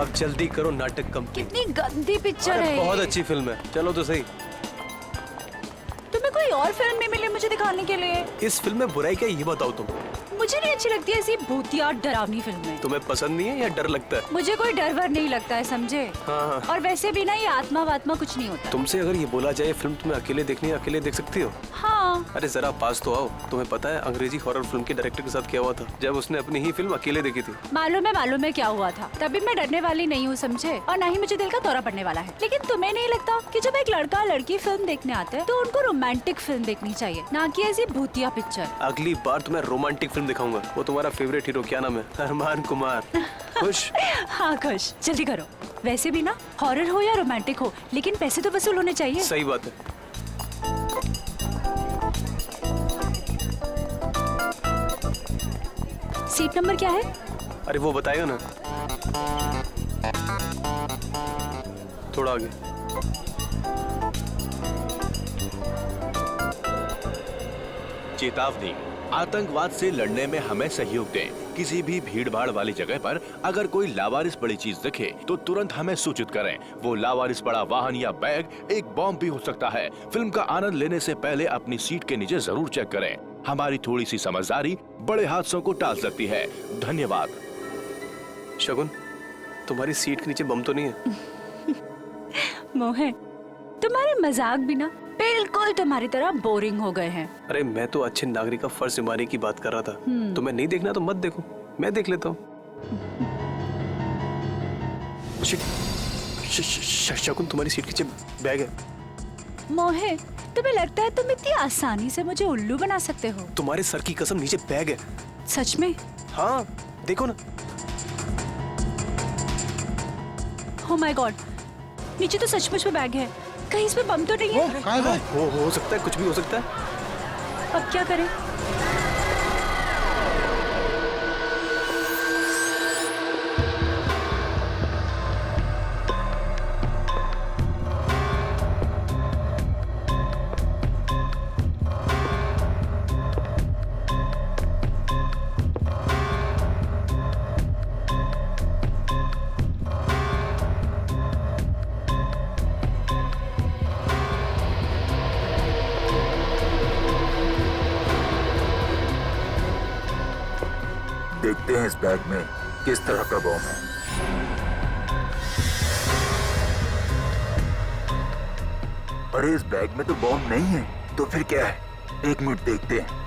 अब जल्दी करो, नाटक कंपनी। कितनी गंदी पिक्चर है। बहुत अच्छी फिल्म है, चलो तो सही। तुम्हें कोई और फिल्म नहीं मिली मुझे दिखाने के लिए? इस फिल्म में बुराई क्या है ये बताओ तुम। मुझे नहीं अच्छी लगती ऐसी भूतिया डरावनी फिल्में। तुम्हें पसंद नहीं है या डर लगता है? मुझे कोई डर वर नहीं लगता है, समझे? हाँ। और वैसे भी ना ये आत्मा वात्मा कुछ नहीं होता। तुमसे अगर ये बोला जाए फिल्म तुम्हें अकेले देखनी है, अकेले देख सकती हो? हाँ। अरे जरा पास तो आओ। तुम्हें पता है अंग्रेजी हॉरर फिल्म के डायरेक्टर के साथ क्या हुआ था जब उसने अपनी ही फिल्म अकेले देखी थी? मालूम है क्या हुआ था। तभी मैं डरने वाली नहीं हूँ, समझे? और ना ही मुझे दिल का दौरा पड़ने वाला है। लेकिन तुम्हें नहीं लगता कि जब एक लड़का लड़की फिल्म देखने आते हैं तो उनको रोमांटिक फिल्म देखनी चाहिए, ना कि ऐसी भूतिया पिक्चर? अगली बार तुम्हें रोमांटिक फिल्म दिखाऊंगा। वो तुम्हारा फेवरेट हीरो क्या नाम है? अरमान कुमार। खुश? हाँ खुश। जल्दी करो। वैसे भी ना हॉरर हो या रोमांटिक हो, लेकिन पैसे तो वसूल होने चाहिए। सही बात है। सीट नंबर क्या है? अरे वो बताएगा ना। थोड़ा आगे। चेतावनी, आतंकवाद से लड़ने में हमें सहयोग दें। किसी भी भीड़ भाड़ वाली जगह पर अगर कोई लावारिस पड़ी चीज दिखे तो तुरंत हमें सूचित करें। वो लावारिस पड़ा वाहन या बैग एक बॉम्ब भी हो सकता है। फिल्म का आनंद लेने से पहले अपनी सीट के नीचे जरूर चेक करें। हमारी थोड़ी सी समझदारी बड़े हादसों को टाल सकती है। धन्यवाद। शगुन, तुम्हारी सीट के नीचे बम तो नहीं है? मोहन, तुम्हारे मजाक भी ना बिल्कुल तुम्हारी तरह बोरिंग हो गए हैं। अरे मैं तो अच्छे नागरिक का फर्ज निभाने की बात कर रहा था। तुम्हें नहीं देखना तो मत देखो, मैं देख लेता हूँ। शगुन, तुम्हारी सीट के नीचे बैग है। मोहे, तुम्हें लगता है तुम इतनी आसानी से मुझे उल्लू बना सकते हो? तुम्हारे सर की कसम, नीचे बैग है। सच में? हाँ, देखो ना। Oh my God, नीचे तो सचमुच में बैग है। कहीं इसमें बम तो नहीं है? हो सकता है, कुछ भी हो सकता है। अब क्या करें? देखते हैं इस बैग में किस तरह का बम है। अरे इस बैग में तो बम नहीं है, तो फिर क्या है? एक मिनट देखते हैं।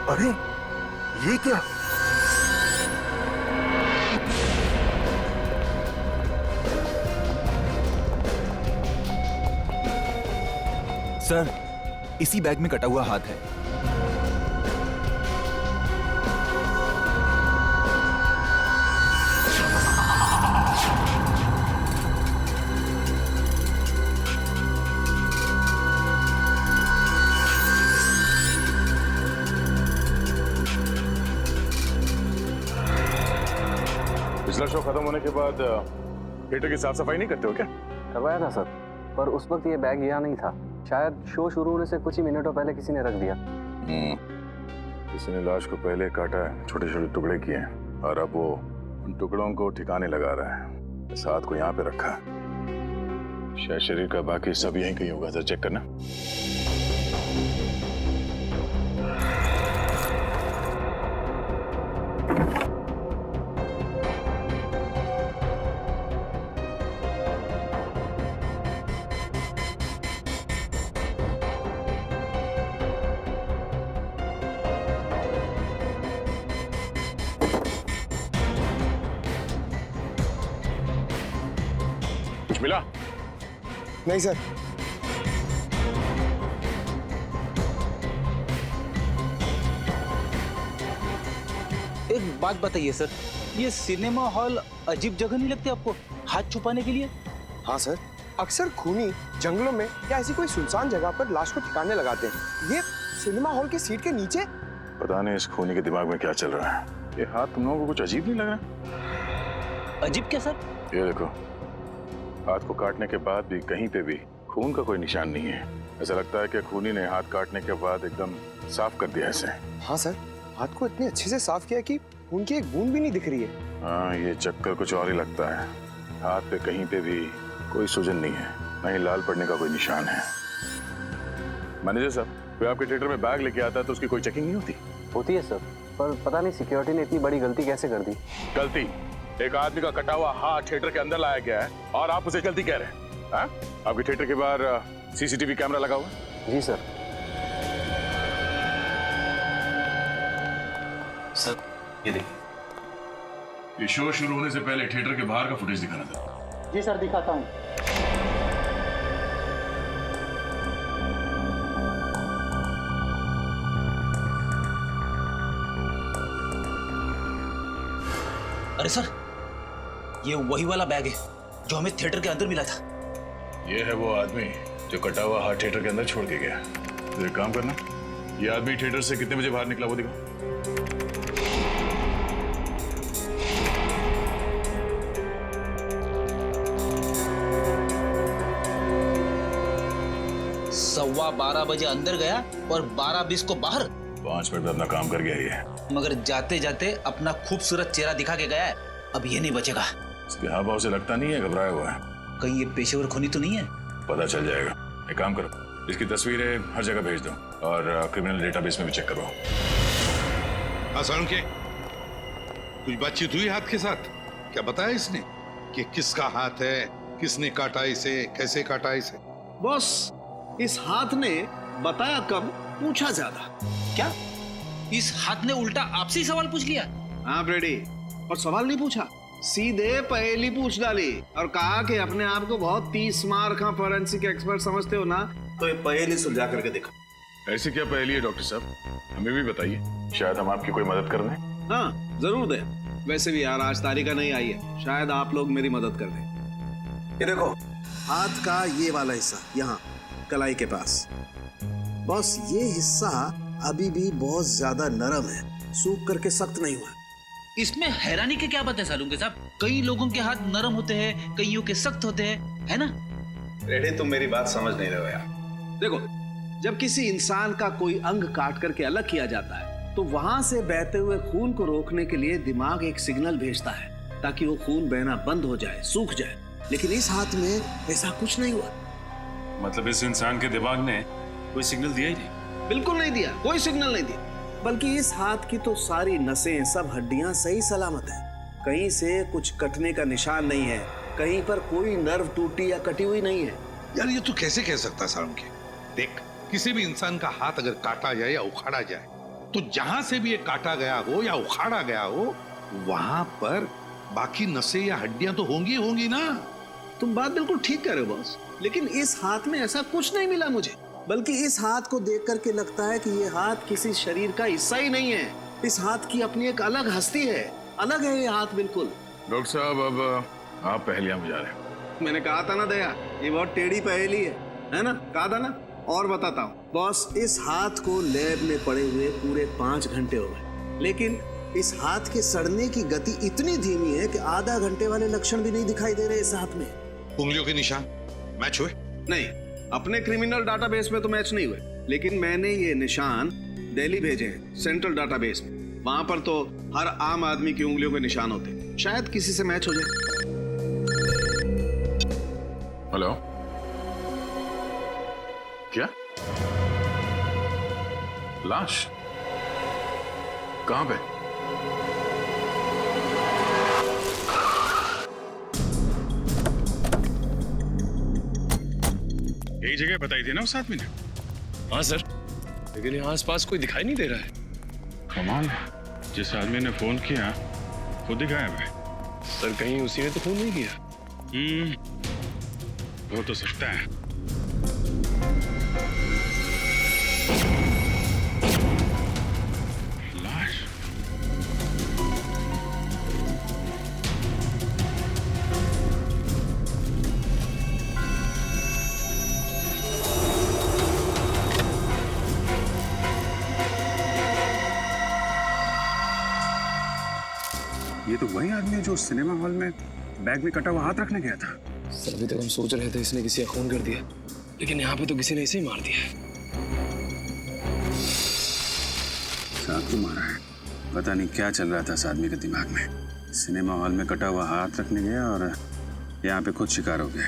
अरे ये क्या? सर, इसी बैग में कटा हुआ हाथ है। पिछला शो खत्म होने के बाद थिएटर की साफ सफाई नहीं करते हो क्या? करवाया था सर, पर उस वक्त ये बैग यहाँ नहीं था। शायद शो शुरू होने से कुछ ही मिनटों पहले किसी ने रख दिया। किसी ने लाश को पहले काटा है, छोटे छोटे टुकड़े किए हैं और अब वो उन टुकड़ों को ठिकाने लगा रहा है। इस हाथ को यहाँ पे रखा है। शायद शरीर का बाकी सब यहीं कहीं होगा। जरा चेक करना। मिला? नहीं सर। एक बात बताइए सर, ये सिनेमा हॉल अजीब जगह नहीं लगती आपको हाथ छुपाने के लिए? हाँ सर, अक्सर खूनी जंगलों में या ऐसी कोई सुनसान जगह पर लाश को ठिकाने लगाते हैं। ये सिनेमा हॉल की सीट के नीचे। पता नहीं इस खूनी के दिमाग में क्या चल रहा है। ये हाथ तुम लोगों को कुछ अजीब नहीं लग रहा? अजीब क्या सर? ये देखो, हाथ को काटने के बाद भी कहीं पे भी खून का कोई निशान नहीं है। ऐसा लगता है कि खूनी ने हाथ काटने के बाद एकदम साफ कर दिया इसे। हाँ सर, हाथ को इतने अच्छे से साफ किया कि खून की एक बूंद भी नहीं दिख रही है। हाँ, ये चक्कर कुछ और ही लगता है। हाथ पे कहीं पे भी कोई सूजन नहीं है, न ही लाल पड़ने का कोई निशान है। मैनेजर साहब, कोई आपके थिएटर में बैग लेके आता है तो उसकी कोई चेकिंग नहीं होती? होती है सर, पर पता नहीं सिक्योरिटी ने इतनी बड़ी गलती कैसे कर दी। गलती? एक आदमी का कटा हुआ हाथ थिएटर के अंदर लाया गया है और आप उसे गलती कह रहे हैं? हाँ? आपके थिएटर के बाहर सीसीटीवी कैमरा लगा हुआ है? जी सर। सर ये देखिए, ये शो शुरू होने से पहले थिएटर के बाहर का फुटेज दिखाना था। जी सर, दिखाता हूँ। अरे सर, ये वही वाला बैग है जो हमें थिएटर के अंदर मिला था। ये है वो आदमी जो कटा हुआ हाथ थिएटर के अंदर छोड़ के गया। तो एक काम करना, ये आदमी थिएटर से कितने बजे बाहर निकला वो दिखाओ। सवा 12 बजे अंदर गया और 12:20 को बाहर। 5 मिनट में अपना काम कर गया ये। मगर जाते जाते अपना खूबसूरत चेहरा दिखा के गया है। अब ये नहीं बचेगा। इसके हाव भाव से लगता नहीं है घबराया हुआ है। कहीं ये पेशेवर खूनी तो नहीं है? पता चल जाएगा। एक काम करो, इसकी तस्वीरें हर जगह भेज दो और क्रिमिनल डेटाबेस में भी चेक करवाओ। आसान के कुछ बातचीत हुई हाथ के साथ? क्या बताया इसने कि किसका हाथ है, किसने काटा इसे, कैसे काटा इसे? बॉस, इस हाथ ने बताया कम, पूछा ज्यादा। क्या इस हाथ ने उल्टा आपसे ही सवाल पूछ लिया? हाँ ब्रेडी, और सवाल नहीं पूछा, सीधे पहेली पूछ डाली और कहा कि अपने आप को बहुत 30 मार का फोरेंसिक एक्सपर्ट समझते हो ना, तो ये पहेली सुलझा करके दिखा। ऐसी क्या पहेली है डॉक्टर साहब, हमें भी बताइए, शायद हम आपकी कोई मदद कर दें। हाँ जरूर दे। वैसे भी यार आज तारीखा नहीं आई है, शायद आप लोग मेरी मदद कर दें। ये देखो, हाथ का ये वाला हिस्सा यहाँ कलाई के पास। बॉस, ये हिस्सा अभी भी बहुत ज्यादा नरम है, सूख करके सख्त नहीं हुआ। इसमें हैरानी की क्या बात है सालुंके साहब? कई लोगों के हाथ नरम होते हैं, कईयों के सख्त होते हैं, है ना? रेडे, तुम मेरी बात समझ नहीं रहे हो यार। देखो, जब किसी इंसान का कोई अंग काट करके अलग किया जाता है तो वहां से बहते हुए खून को रोकने के लिए दिमाग एक सिग्नल भेजता है ताकि वो खून बहना बंद हो जाए, सूख जाए। लेकिन इस हाथ में ऐसा कुछ नहीं हुआ। मतलब इस इंसान के दिमाग ने कोई सिग्नल दिया ही नहीं? बिल्कुल नहीं दिया, कोई सिग्नल नहीं दिया। बल्कि इस हाथ की तो सारी नसें, सब हड्डियां सही सलामत है। कहीं से कुछ कटने का निशान नहीं है, कहीं पर कोई नर्व टूटी या कटी हुई नहीं है। यार ये तू कैसे कह सकता सालुंके? देख, किसी भी इंसान का हाथ अगर काटा जाए या उखाड़ा जाए तो जहां से भी ये काटा गया हो या उखाड़ा गया हो वहां पर बाकी नसें या हड्डियां तो होंगी होंगी ना। तुम बात बिल्कुल ठीक कर रहे हो बॉस, लेकिन इस हाथ में ऐसा कुछ नहीं मिला मुझे। बल्कि इस हाथ को देख करके लगता है कि ये हाथ किसी शरीर का हिस्सा ही नहीं है। इस हाथ की अपनी एक अलग हस्ती है, अलग है ये हाथ बिल्कुल। डॉक्टर साहब, अब आप पहेलियां बुझा रहे हैं। मैंने कहा था ना दया, ये बहुत टेढ़ी पहेली है ना? कहा था ना। और बताता हूँ बॉस, इस हाथ को लैब में पड़े हुए पूरे 5 घंटे हो गए, लेकिन इस हाथ के सड़ने की गति इतनी धीमी है कि आधा घंटे वाले लक्षण भी नहीं दिखाई दे रहे इस हाथ में। उंगलियों के निशान मैच हुए? नहीं, अपने क्रिमिनल डाटाबेस में तो मैच नहीं हुए, लेकिन मैंने ये निशान दिल्ली भेजे हैं सेंट्रल डाटाबेस में। वहां पर तो हर आम आदमी की उंगलियों के निशान होते हैं, शायद किसी से मैच हो जाए। हेलो, क्या लाश कहां पे? यही जगह बताई थी ना उस आदमी ने? हाँ सर, लेकिन यहाँ आसपास कोई दिखाई नहीं दे रहा है। कमाल है, जिस आदमी ने फोन किया खुद ही गायब है। सर कहीं उसी ने तो फोन नहीं किया? वो तो सकता है। लाश? ये तो वही आदमी है जो सिनेमा हॉल में बैग में कटा हुआ हाथ रखने गया था। सर अभी तक हम सोच रहे थे इसने किसी का खून कर दिया, लेकिन यहाँ पे तो किसी ने इसे ही मार दिया। चाकू मारा है। पता नहीं क्या चल रहा था इस आदमी के दिमाग में। सिनेमा हॉल में कटा हुआ हाथ रखने गया और यहाँ पे खुद शिकार हो गया।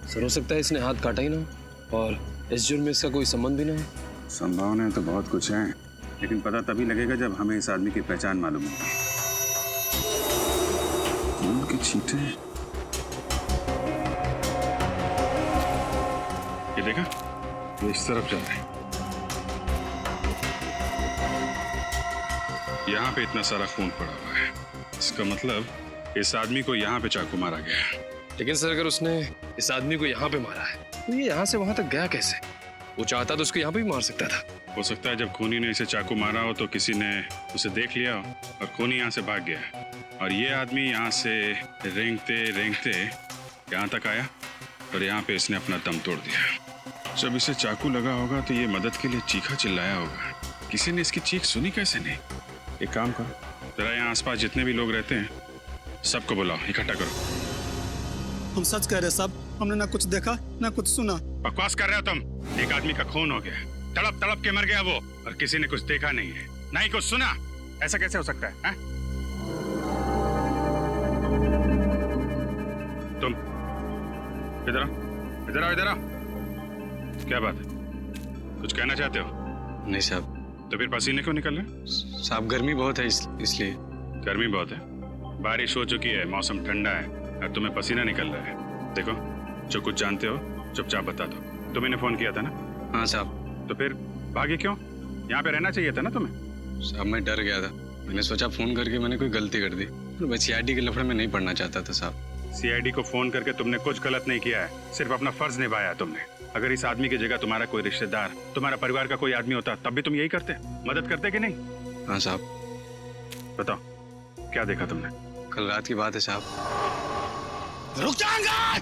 सर हो सकता है इसने हाथ काटा ही ना हो और इस जुर्म में इसका कोई संबंध भी ना हो। संभावनाएं तो बहुत कुछ है, लेकिन पता तभी लगेगा जब हमें इस आदमी की पहचान मालूम होगी। खून के छींटे। ये देखा, ये इस तरफ चल रहा है। यहाँ पे इतना सारा खून पड़ा हुआ है, इसका मतलब इस आदमी को यहाँ पे चाकू मारा गया है। लेकिन सर अगर उसने इस आदमी को यहाँ पे मारा है तो ये यहाँ से वहां तक गया कैसे? वो चाहता तो उसको यहाँ पे भी मार सकता था। हो सकता है जब खूनी ने इसे चाकू मारा हो तो किसी ने उसे देख लिया हो और खूनी यहाँ से भाग गया है। और ये आदमी यहाँ से रेंगते रेंगते यहाँ तक आया और यहाँ पे इसने अपना दम तोड़ दिया। जब इसे चाकू लगा होगा तो ये मदद के लिए चीखा चिल्लाया होगा। किसी ने इसकी चीख सुनी कैसे नहीं? एक काम करो, जरा यहाँ आसपास जितने भी लोग रहते हैं सबको बुलाओ, इकट्ठा करो। हम सच कह रहे साहब, हमने ना कुछ देखा ना कुछ सुना। बकवास कर रहे हो तुम। एक आदमी का खून हो गया, तड़प तड़प के मर गया वो, और किसी ने कुछ देखा नहीं है, ना ही कुछ सुना। ऐसा कैसे हो सकता है? तुम इधर आओ, इधर आओ, इधर आओ। क्या बात है, कुछ कहना चाहते हो? नहीं साहब। तो फिर पसीने क्यों निकल रहे? साहब गर्मी बहुत है इसलिए। गर्मी बहुत है? बारिश हो चुकी है, मौसम ठंडा है और तुम्हें पसीना निकल रहा है। देखो, जो कुछ जानते हो चुपचाप बता दो। तुम्हें फोन किया था ना? हाँ साहब। तो फिर भागे क्यों? यहाँ पे रहना चाहिए था ना तुम्हें। साहब मैं डर गया था, मैंने सोचा फोन करके मैंने कोई गलती कर दी। मैं सीआईडी के लफड़े में नहीं पड़ना चाहता था साहब। सीआईडी को फोन करके तुमने कुछ गलत नहीं किया है, सिर्फ अपना फर्ज निभाया तुमने। अगर इस आदमी की जगह तुम्हारा कोई रिश्तेदार, तुम्हारा परिवार का कोई आदमी होता तब भी तुम यही करते, मदद करते कि नहीं? हाँ साहब। बताओ क्या देखा तुमने? कल रात की बात है साहब। रुक जाएंगे।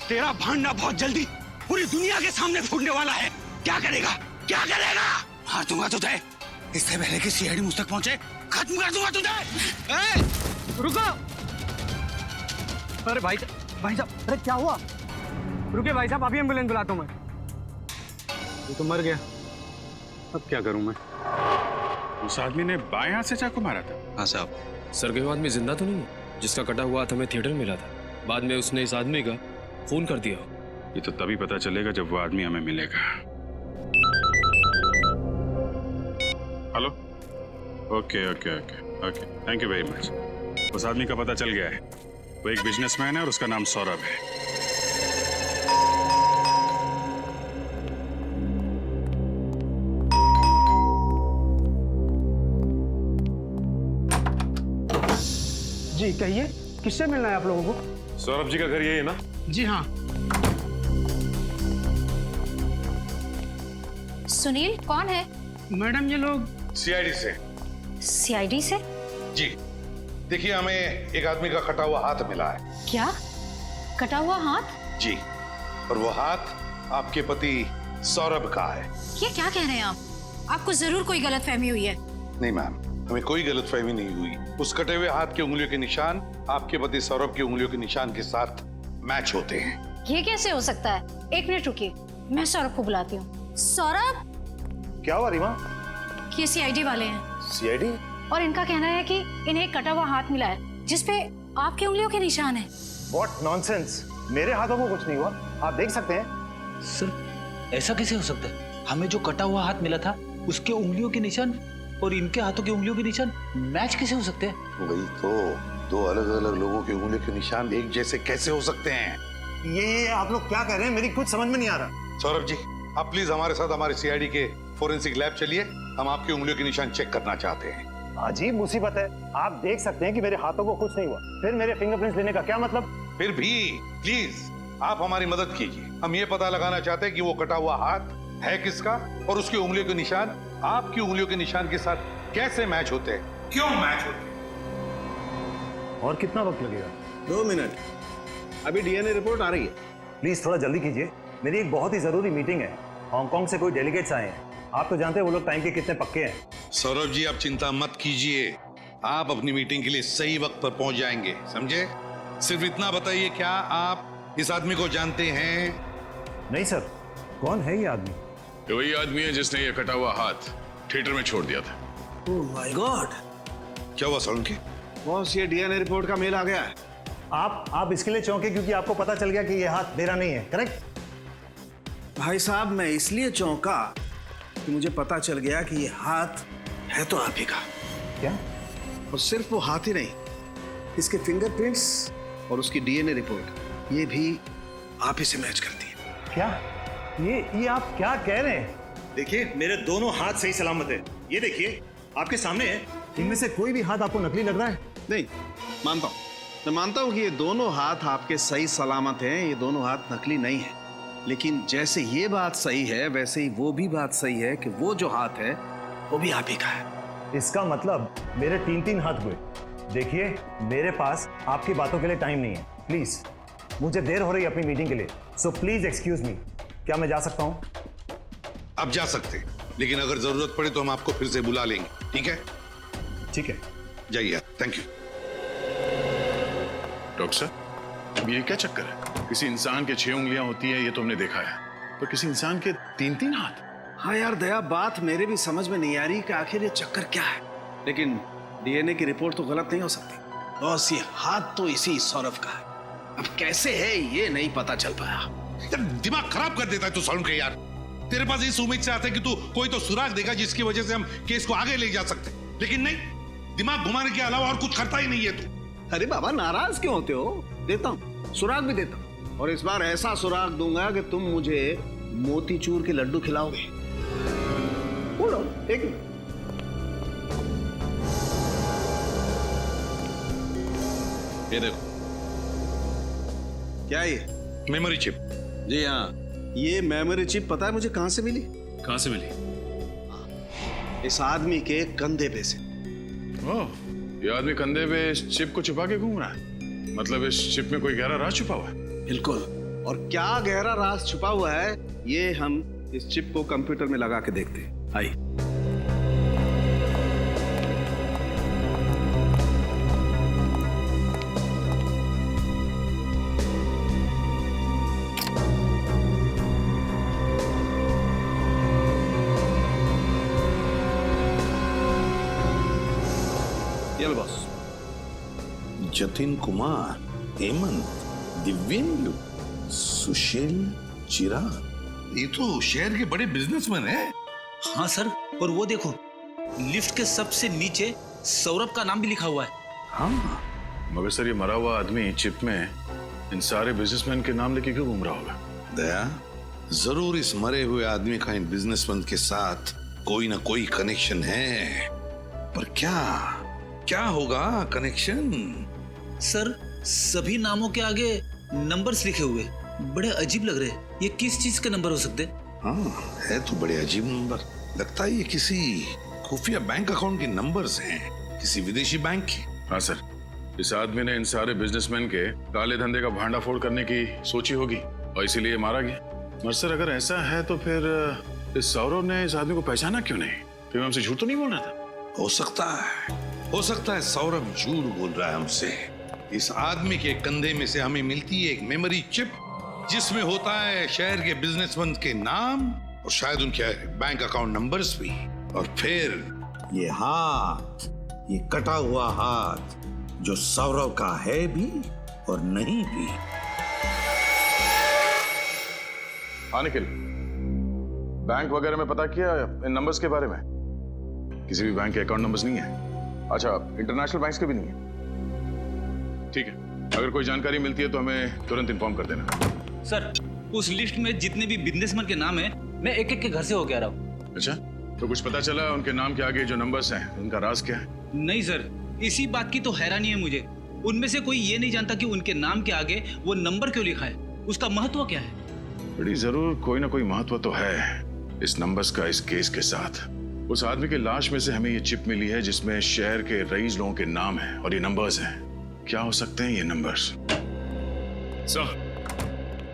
तेरा भांडा बहुत जल्दी पूरी दुनिया के सामने फूटने वाला है। क्या करेगा, क्या करेगा? मार दूंगा तुझे, इससे पहले कि सीआईडी मुझ तक पहुंचे खत्म कर दूंगा तुझे। रुको। अरे भाई साहब, अरे क्या हुआ? रुके भाई साहब, अभी एम्बुलेंस बुलाता हूं मैं। ये तो मर गया, अब क्या करूं मैं? उस आदमी ने बाएं हाथ से चाकू मारा था। हाँ साहब। सर के आदमी जिंदा तो नहीं है जिसका कटा हुआ हाथ हमें थिएटर में मिला था? बाद में उसने इस आदमी का खून कर दिया। ये तो तभी पता चलेगा जब वो आदमी हमें मिलेगा। Hello, okay okay okay okay, thank you very much. उस आदमी का पता चल गया है, वो एक बिजनेसमैन है और उसका नाम सौरभ है। जी कहिए, किससे मिलना है आप लोगों को? सौरभ जी का घर यही है ना? जी हाँ। सुनील कौन है? मैडम ये लोग सीआईडी से। सीआईडी से? जी देखिए, हमें एक आदमी का कटा हुआ हाथ मिला है। क्या कटा हुआ हाथ? जी, और वो हाथ आपके पति सौरभ का है। ये क्या कह रहे हैं आप? आपको जरूर कोई गलतफहमी हुई है। नहीं मैम, हमें कोई गलतफहमी नहीं हुई। उस कटे हुए हाथ के उंगलियों के निशान आपके पति सौरभ की उंगलियों के निशान के साथ मैच होते हैं। ये कैसे हो सकता है? एक मिनट रुकिए, मैं सौरभ को बुलाती हूँ। सौरभ। क्या हुआ रीमा? ये सीआईडी वाले हैं। सीआईडी? और इनका कहना है कि इन्हें कटा हुआ हाथ मिला है जिसपे आपकी उंगलियों के निशान है। What nonsense! मेरे हाथों को कुछ नहीं हुआ, आप देख सकते हैं। सर ऐसा कैसे हो सकता है? हमें जो कटा हुआ हाथ मिला था उसके उंगलियों के निशान और इनके हाथों की उंगलियों के निशान मैच कैसे हो सकते हैं? वही तो, दो अलग अलग लोगों की उंगलियों के निशान एक जैसे कैसे हो सकते हैं? ये आप लोग क्या कह रहे हैं? मेरी कुछ समझ में नहीं आ रहा। सौरभ जी, आप प्लीज हमारे साथ हमारे सीआईडी के फोरेंसिक लैब चलिए, हम आपकी उंगलियों के निशान चेक करना चाहते हैं। अजीब मुसीबत है, आप देख सकते हैं कि मेरे हाथों को कुछ नहीं हुआ, फिर मेरे फिंगरप्रिंट्स लेने का क्या मतलब? फिर भी प्लीज आप हमारी मदद कीजिए, हम ये पता लगाना चाहते हैं कि वो कटा हुआ हाथ है किसका और उसकी उंगलियों के निशान आपकी उंगलियों के निशान के साथ कैसे मैच होते हैं, क्यों मैच होते हैं। और कितना वक्त लगेगा? 2 मिनट, अभी डीएनए रिपोर्ट आ रही है। प्लीज थोड़ा जल्दी कीजिए, मेरी एक बहुत ही जरूरी मीटिंग है। हांगकांग से कोई डेलीगेट्स आए हैं, आप तो जानते हैं वो लोग टाइम के कितने पक्के हैं। सौरभ जी, आप चिंता मत कीजिए, आप अपनी मीटिंग के लिए सही वक्त पर पहुंच जाएंगे, समझे? सिर्फ इतना बताइए, क्या आप इस आदमी को जानते हैं? नहीं सर, कौन है ये आदमी? ये वही आदमी है जिसने ये कटा हुआ हाथ थिएटर में छोड़ दिया था। ओह माय गॉड, क्या हुआ सालुंके? बॉस, ये डीएनए रिपोर्ट का मेल आ गया है। आप इसके लिए चौंके क्योंकि आपको पता चल गया कि ये हाथ मेरा नहीं है, करेक्ट? भाई साहब, मैं इसलिए चौंका कि मुझे पता चल गया कि ये हाथ है तो आप ही का। क्या? और सिर्फ वो हाथ ही नहीं, इसके फिंगरप्रिंट्स और उसकी डीएनए रिपोर्ट, ये भी आप ही से मैच करती है। क्या? ये आप क्या कह रहे हैं? देखिए, मेरे दोनों हाथ सही सलामत है। ये देखिए, आपके सामने है। इनमें से कोई भी हाथ आपको नकली लग रहा है? नहीं, मानता हूं, मैं मानता हूं कि ये दोनों हाथ आपके सही सलामत हैं, ये दोनों हाथ नकली नहीं है। लेकिन जैसे ये बात सही है, वैसे ही वो भी बात सही है कि वो जो हाथ है वो भी आप ही का है। इसका मतलब मेरे 3-3 हाथ हुए। देखिए, मेरे पास आपकी बातों के लिए टाइम नहीं है। प्लीज, मुझे देर हो रही है अपनी मीटिंग के लिए, सो प्लीज एक्सक्यूज मी। क्या मैं जा सकता हूं? आप जा सकते हैं, लेकिन अगर जरूरत पड़े तो हम आपको फिर से बुला लेंगे, ठीक है? ठीक है, जाइए। Thank you. डॉक्टर साहब, ये क्या चक्कर है? किसी इंसान के 6 उंगलियां होती है, ये तो हमने देखा है, पर किसी इंसान के 3-3 हाथ? हाँ यार दया, बात मेरे भी समझ में नहीं आ रही कि आखिर ये चक्कर क्या है। लेकिन डीएनए की रिपोर्ट तो गलत नहीं हो सकती। बॉस, ये हाथ तो इसी सौरभ का है। अब कैसे है ये नहीं पता चल पाया। दिमाग खराब कर देता है तू सालुंके यार। तेरे पास इस उम्मीद से आता है कि तू कोई तो सुराग देगा जिसकी वजह से हम केस को आगे ले जा सकते, लेकिन नहीं, दिमाग घुमाने के अलावा और कुछ करता ही नहीं है तू। अरे बाबा, नाराज क्यों होते हो? देता हूँ, सुराग भी देता हूँ, और इस बार ऐसा सुराग दूंगा कि तुम मुझे मोतीचूर के लड्डू खिलाओगे। बोलो, एक मिनट। ये देखो, क्या ये? Memory chip. जी हाँ, ये मेमोरी चिप पता है मुझे कहां से मिली? कहां से मिली? इस आदमी के कंधे पे से। ओह, ये आदमी कंधे पे इस चिप को छुपा के घूम रहा है। मतलब इस चिप में कोई गहरा राज छुपा हुआ है। बिल्कुल, और क्या गहरा राज छुपा हुआ है ये हम इस चिप को कंप्यूटर में लगा के देखते हैं। आइए। बॉस, जतिन कुमार, हेमंत, दिव्येंदु, सुशील, चिराग, ये तो शहर के बड़े बिजनेसमैन हैं। हाँ सर, और वो देखो, लिफ्ट के सबसे नीचे सौरभ का नाम भी लिखा हुआ है। हाँ, मगर सर ये मरा हुआ आदमी चिप में इन सारे बिजनेसमैन के नाम लेके क्यों घूम रहा होगा? दया, जरूर इस मरे हुए आदमी का इन बिजनेसमैन के साथ कोई ना कोई कनेक्शन है, पर क्या होगा कनेक्शन? सर, सभी नामों के आगे नंबर्स लिखे हुए, बड़े अजीब लग रहे हैं। ये किस चीज के नंबर हो सकते हैं? हाँ, है तो बड़े अजीब नंबर। लगता है ये किसी खुफिया बैंक अकाउंट के नंबर्स हैं, किसी विदेशी बैंक के। हाँ सर, इस आदमी ने इन सारे बिजनेसमैन के काले धंधे का भांडाफोड़ करने की सोची होगी और इसीलिए मारा गया। और सर अगर ऐसा है तो फिर इस सौरभ ने इस आदमी को पहचाना क्यों नहीं? फिर हमसे झूठ तो नहीं बोल रहा था? हो सकता है सौरभ झूठ बोल रहा है हमसे। इस आदमी के कंधे में से हमें मिलती है एक मेमोरी चिप जिसमें होता है शहर के बिजनेसमैन के नाम और शायद उनके बैंक अकाउंट नंबर्स भी। और फिर ये हाथ, ये कटा हुआ हाथ जो सौरभ का है भी और नहीं भी। हाँ निखिल, बैंक वगैरह में पता किया इन नंबर्स के बारे में? किसी भी बैंक के अकाउंट नंबर्स नहीं है। अच्छा, इंटरनेशनल बैंक्स के भी नहीं है। ठीक है, अगर कोई जानकारी मिलती है तो हमें तुरंत इन्फॉर्म कर देना। सर, उस लिस्ट में जितने भी बिजनेसमैन के नाम हैं, मैं एक एक के घर से होके आ रहा हूँ। अच्छा, तो कुछ पता चला उनके नाम के आगे जो नंबर्स हैं उनका राज क्या है? नहीं सर, इसी बात की तो हैरानी है मुझे। उनमें से कोई ये नहीं जानता कि उनके नाम के आगे वो नंबर क्यों लिखा है, उसका महत्व क्या है। बड़ी जरूर कोई ना कोई महत्व तो है इस नंबर्स का इस केस के साथ। उस आदमी की लाश में से हमें ये चिप मिली है जिसमें शहर के रईस लोगों के नाम हैं और ये नंबर्स हैं। क्या हो सकते हैं ये नंबर्स? सर,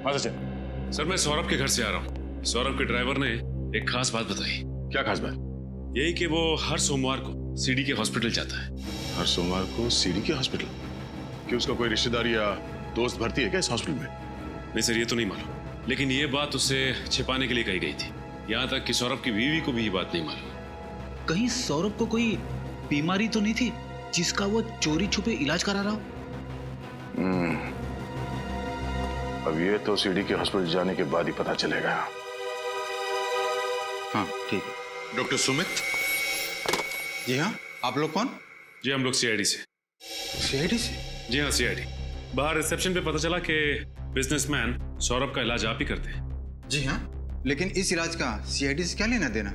हाँ सचिन सर, मैं सौरभ के घर से आ रहा हूँ। सौरभ के ड्राइवर ने एक खास बात बताई। क्या खास बात? यही कि वो हर सोमवार को सीडी के हॉस्पिटल जाता है। हर सोमवार को सीडी के हॉस्पिटल? कि उसका कोई रिश्तेदार या दोस्त भर्ती है क्या इस हॉस्पिटल में? नहीं सर, ये तो नहीं मालूम, लेकिन ये बात उसे छिपाने के लिए कही गई थी। यहाँ तक कि सौरभ की बीवी को भी ये बात नहीं मालूम। कहीं सौरभ को कोई बीमारी तो नहीं थी जिसका वो चोरी छुपे इलाज करा रहा हो? अब ये तो सीडी के हॉस्पिटल जाने के बाद ही पता चलेगा। हाँ ठीक है। डॉक्टर सुमित। जी हाँ, आप लोग कौन? जी हम लोग सीआईडी से। सीआईडी से? जी हाँ सीआईडी। बाहर रिसेप्शन पे पता चला कि बिजनेसमैन सौरभ का इलाज आप ही करते हैं। जी हाँ, लेकिन इस इलाज का सीआईडी से क्या लेना देना?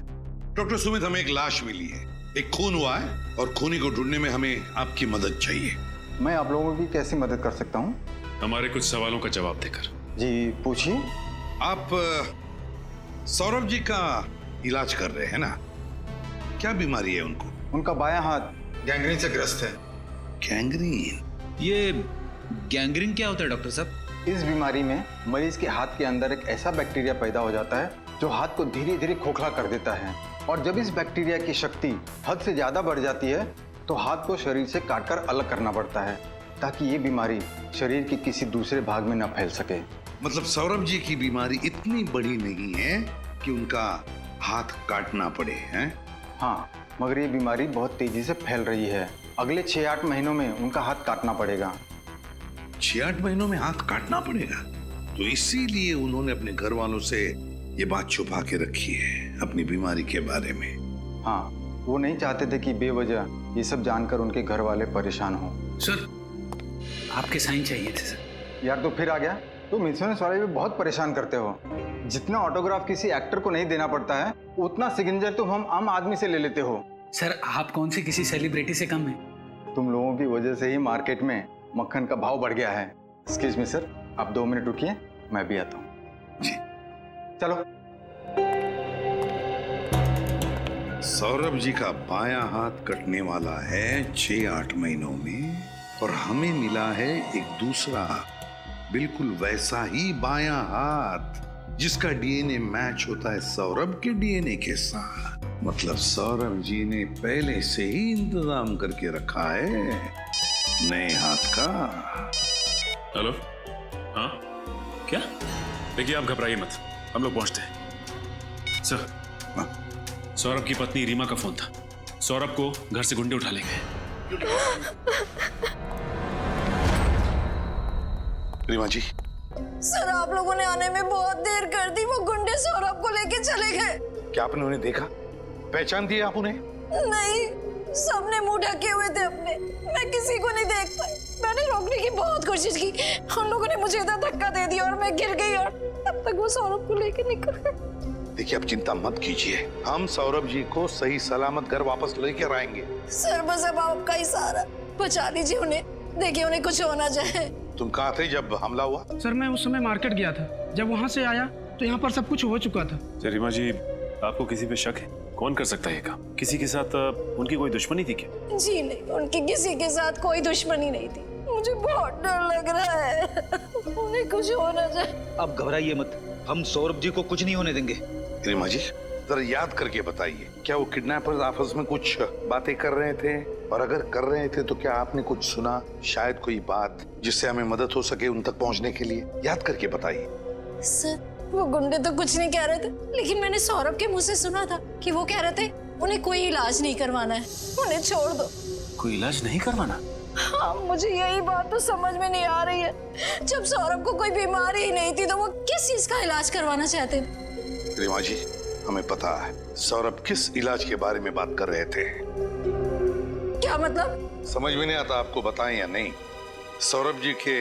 डॉक्टर सुमित, हमें एक लाश मिली है, एक खून हुआ है और खूनी को ढूंढने में हमें आपकी मदद चाहिए। मैं आप लोगों की कैसी मदद कर सकता हूँ? हमारे कुछ सवालों का जवाब देकर। जी पूछिए। आप सौरभ जी का इलाज कर रहे हैं ना? क्या बीमारी है उनको? उनका बायां हाथ गैंग्रीन से ग्रस्त है। गैंग्रीन? ये गैंग्रीन क्या होता है डॉक्टर साहब? इस बीमारी में मरीज के हाथ के अंदर एक ऐसा बैक्टीरिया पैदा हो जाता है जो हाथ को धीरे धीरे खोखला कर देता है, और जब इस बैक्टीरिया की शक्ति हद से ज्यादा बढ़ जाती है तो हाथ को शरीर से काटकर अलग करना पड़ता है ताकि ये बीमारी शरीर के किसी दूसरे भाग में न फैल सके। मतलब सौरभ जी की बीमारी इतनी बड़ी नहीं है कि उनका हाथ काटना पड़े, हैं? हाँ, मगर ये बीमारी बहुत तेजी से फैल रही है। अगले 6-8 महीनों में उनका हाथ काटना पड़ेगा। 6-8 महीनों में हाथ काटना पड़ेगा? तो इसीलिए उन्होंने अपने घर वालों से ये बात छुपा के रखी है अपनी बीमारी के बारे में। हाँ, वो नहीं चाहते थे कि बेवजह ये सब जानकर उनके घर वाले परेशान हो। सर, आपके साइन चाहिए थे सर। यार तो फिर आ गया। तुम इंश्योरेंस वाले भी बहुत परेशान करते हो। जितना ऑटोग्राफ किसी एक्टर को नहीं देना पड़ता है उतना सिग्नेचर तुम हम आम आदमी से ले लेते हो। सर, आप कौन से किसी सेलिब्रिटी से कम है? तुम लोगों की वजह से ही मार्केट में मक्खन का भाव बढ़ गया है। एक्सक्यूज मी सर, आप 2 मिनट रुकिए, मैं भी आता हूँ। जी चलो। सौरभ जी का बायां हाथ कटने वाला है 6-8 महीनों में, और हमें मिला है एक दूसरा बिल्कुल वैसा ही बायां हाथ जिसका डीएनए मैच होता है सौरभ के डीएनए के साथ। मतलब सौरभ जी ने पहले से ही इंतजाम करके रखा है नए हाथ का। हेलो, हाँ क्या? देखिए आप घबराइए मत, हम लोग पहुंचते हैं। सर, सौरभ की पत्नी रीमा का फोन था। सौरभ को घर से गुंडे उठा ले गए। रीमा जी। सर, आप लोगों ने आने में बहुत देर कर दी। वो गुंडे सौरभ को लेके चले गए। क्या आपने उन्हें देखा? पहचान दिया आप उन्हें? नहीं, सबने मुंह ढके हुए थे अपने। मैं किसी को नहीं देख पाई। मैंने रोकने की बहुत कोशिश की, उन लोगों ने मुझे इधर धक्का दे दिया और मैं गिर गई, और तब तक वो सौरभ को लेके निकल गए। देखिए, आप चिंता मत कीजिए, हम सौरभ जी को सही सलामत घर वापस लेकर आएंगे। सर, बस अब आपका ही सहारा। बचा लीजिए उन्हें, देखिए उन्हें कुछ हो ना जाए। तुम कहाँ थे जब हमला हुआ? सर, मैं उस समय मार्केट गया था। जब वहाँ से आया तो यहाँ पर सब कुछ हो चुका था। रीमा जी, आपको किसी पे शक है? कौन कर सकता है ये काम? किसी के साथ उनकी कोई दुश्मनी थी क्या? जी नहीं, उनकी किसी के साथ कोई दुश्मनी नहीं थी। मुझे बहुत डर लग रहा है, उन्हें कुछ हो ना जाए। अब घबराइए मत, हम सौरभ जी को कुछ नहीं होने देंगे। रीमा जी, जरा याद करके बताइए, क्या वो किडनैपर्स आपस में कुछ बातें कर रहे थे? और अगर कर रहे थे तो क्या आपने कुछ सुना? शायद कोई बात जिससे हमें मदद हो सके उन तक पहुंचने के लिए। याद करके बताइए। सर, वो गुंडे तो कुछ नहीं कह रहे थे, लेकिन मैंने सौरभ के मुंह से सुना था कि वो कह रहे थे उन्हें कोई इलाज नहीं करवाना है, उन्हें छोड़ दो। कोई इलाज नहीं करवाना? हाँ, मुझे यही बात तो समझ में नहीं आ रही है। जब सौरभ को कोई बीमारी ही नहीं थी तो वो किस चीज का इलाज करवाना चाहते थे? रीमा जी, हमें पता है सौरभ किस इलाज के बारे में बात कर रहे थे। क्या मतलब? समझ में नहीं आता आपको बताएं या नहीं? सौरभ जी के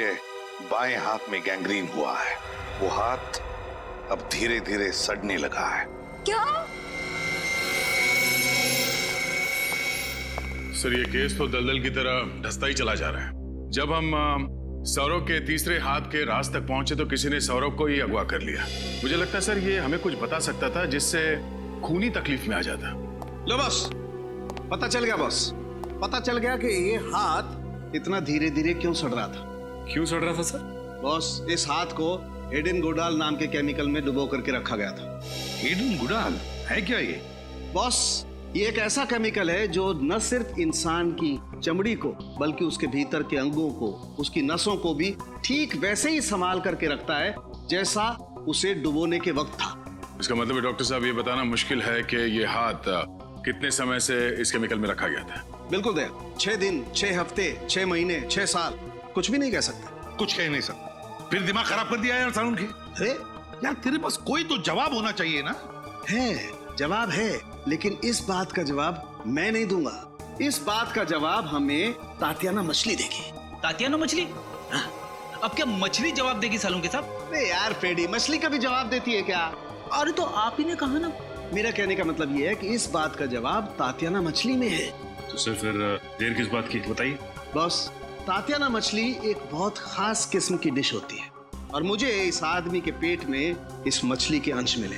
बाएं हाथ में गैंग्रीन हुआ है। वो हाथ अब धीरे धीरे सड़ने लगा है। क्या? सर, ये केस तो दलदल की तरह धंसता ही चला जा रहा है। जब हम सौरभ के तीसरे हाथ के राज तक पहुंचे तो किसी ने सौरभ को ही अगवा कर लिया। मुझे लगता है सर ये हमें कुछ बता सकता था जिससे खूनी तकलीफ में आ जाता। लो बस, पता चल गया बस। पता चल गया कि ये हाथ इतना धीरे धीरे क्यों सड़ रहा था। क्यों सड़ रहा था सर? बॉस, इस हाथ को एडेन गुडाल नाम के केमिकल में डुबो करके रखा गया था। एडेन गुडाल है क्या ये? बॉस, ये एक ऐसा केमिकल है जो न सिर्फ इंसान की चमड़ी को बल्कि उसके भीतर के अंगों को, उसकी नसों को भी ठीक वैसे ही संभाल करके रखता है जैसा उसे डुबोने के वक्त था। इसका मतलब है डॉक्टर साहब, ये बताना मुश्किल है कि ये हाथ कितने समय से इस केमिकल में रखा गया था? बिल्कुल दया, 6 दिन, 6 हफ्ते, 6 महीने, 6 साल, कुछ भी नहीं कह सकते। कुछ कह नहीं सकता। फिर दिमाग खराब कर दिया यार सारुण की। अरे यार तेरे पास कोई तो जवाब होना चाहिए ना। है, जवाब है, लेकिन इस बात का जवाब मैं नहीं दूंगा। इस बात का जवाब हमें तातियाना मछली देगी। तातियाना मछली? अब क्या मछली जवाब देगी सालून साहब? अरे यार फेडी, मछली कभी जवाब देती है क्या? अरे तो आप ही ने कहा ना। मेरा कहने का मतलब ये है कि इस बात का जवाब तातियाना मछली में है। तो सर फिर देर किस बात की बताइए। बॉस, तातियाना मछली एक बहुत खास किस्म की डिश होती है और मुझे इस आदमी के पेट में इस मछली के अंश मिले।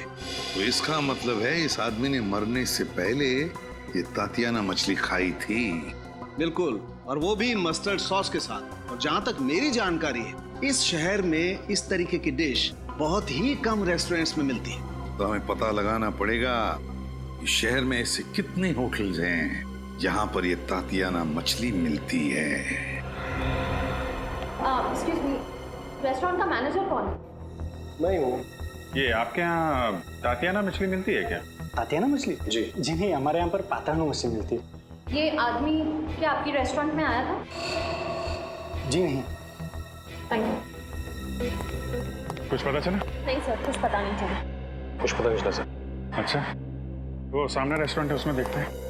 तो इसका मतलब है इस आदमी ने मरने से पहले ये तातियाना मछली खाई थी। बिल्कुल, और वो भी मस्टर्ड सॉस के साथ। और जहाँ तक मेरी जानकारी है, इस शहर में इस तरीके की डिश बहुत ही कम रेस्टोरेंट्स में मिलती है। तो हमें पता लगाना पड़ेगा कि शहर में ऐसे कितने होटल्स हैं जहाँ पर ये तातियाना मछली मिलती है। एक्सक्यूज मी, रेस्टोरेंट का मैनेजर कौन है? मैं हूँ। ये आपके यहाँ तातियाना मछली मिलती है क्या? तातियाना मछली? जी जी नहीं, हमारे यहाँ पर पात्राना मछली मिलती है। ये आदमी क्या आपकी रेस्टोरेंट में आया था? जी नहीं। Thank you. कुछ पता चला? नहीं सर, कुछ पता नहीं चला। कुछ पता नहीं चला सर। अच्छा, वो सामने रेस्टोरेंट है, उसमें देखते हैं।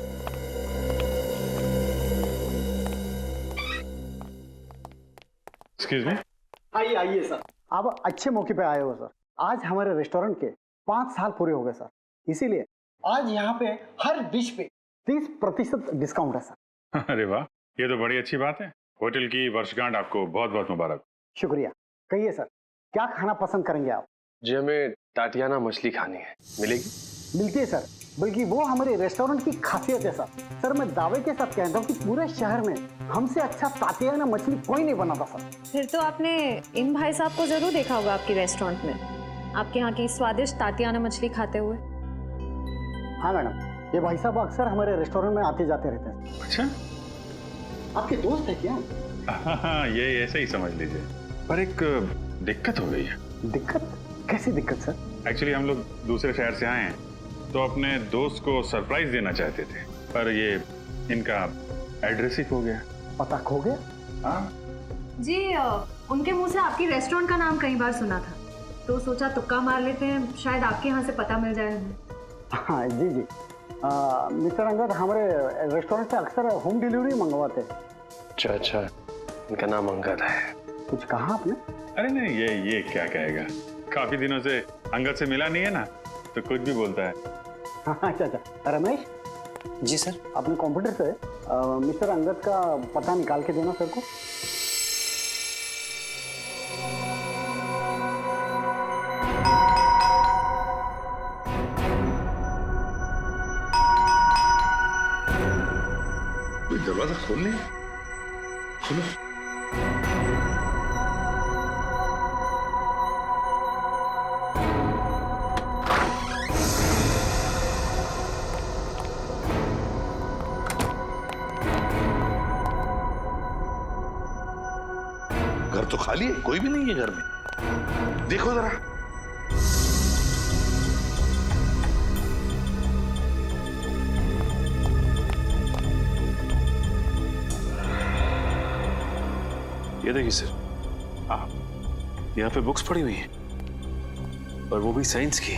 Excuse me. आइए आइए सर, आप अच्छे मौके पे आए हो सर। आज हमारे रेस्टोरेंट के 5 साल पूरे हो गए सर, इसीलिए आज यहाँ पे हर डिश पे 30% डिस्काउंट है सर। अरे वाह, ये तो बड़ी अच्छी बात है। होटल की वर्षगांठ आपको बहुत बहुत मुबारक। शुक्रिया। कहिए सर, क्या खाना पसंद करेंगे आप? जी हमें तातियाना मछली खानी है। मिलेगी? मिलती है सर, बल्कि वो हमारे रेस्टोरेंट की खासियत है सर। सर मैं दावे के साथ कहता हूँ कि पूरे शहर में हमसे अच्छा तातियाना मछली कोई नहीं बनाता सर। फिर तो आपने इन भाई साहब को जरूर देखा होगा आपके रेस्टोरेंट में, आपके यहाँ की स्वादिष्ट तातियाना मछली खाते हुए। हाँ मैडम, ये भाई साहब अक्सर हमारे रेस्टोरेंट में आते जाते रहते हैं। अच्छा, आपके दोस्त है क्या? हाँ, ये ऐसे ही समझ लीजिए। पर एक दिक्कत हो गई है। दिक्कत? कैसी दिक्कत सर? एक्चुअली हम लोग दूसरे शहर से आए हैं, तो अपने दोस्त को सरप्राइज देना चाहते थे, पर ये इनका एड्रेस ही खो गया। पता खो गया? हाँ जी, उनके मुंह से आपकी रेस्टोरेंट का नाम कई बार सुना था, तो सोचा तुक्का मार लेते हैं, शायद आपके यहाँ से पता मिल जाए हमें। हाँ जी जी, मिस्टर अंगद हमारे रेस्टोरेंट से अक्सर होम डिलीवरी मंगवाते हैं। अच्छा अच्छा, इनका नाम अंगद है। कुछ कहा आपने? अरे नहीं, ये क्या कहेगा, काफी दिनों से अंगद से मिला नहीं है ना, तो कुछ भी बोलता है। अच्छा अच्छा, रमेश जी सर, अपने कंप्यूटर से मिस्टर अंगद का पता निकाल के देना सर को। दरवाजा खोल ले, खोलो। घर तो खाली है, कोई भी नहीं है घर में। देखो जरा। ये देखिए सर, यहाँ पे बुक्स पड़ी हुई हैं, और वो भी साइंस की।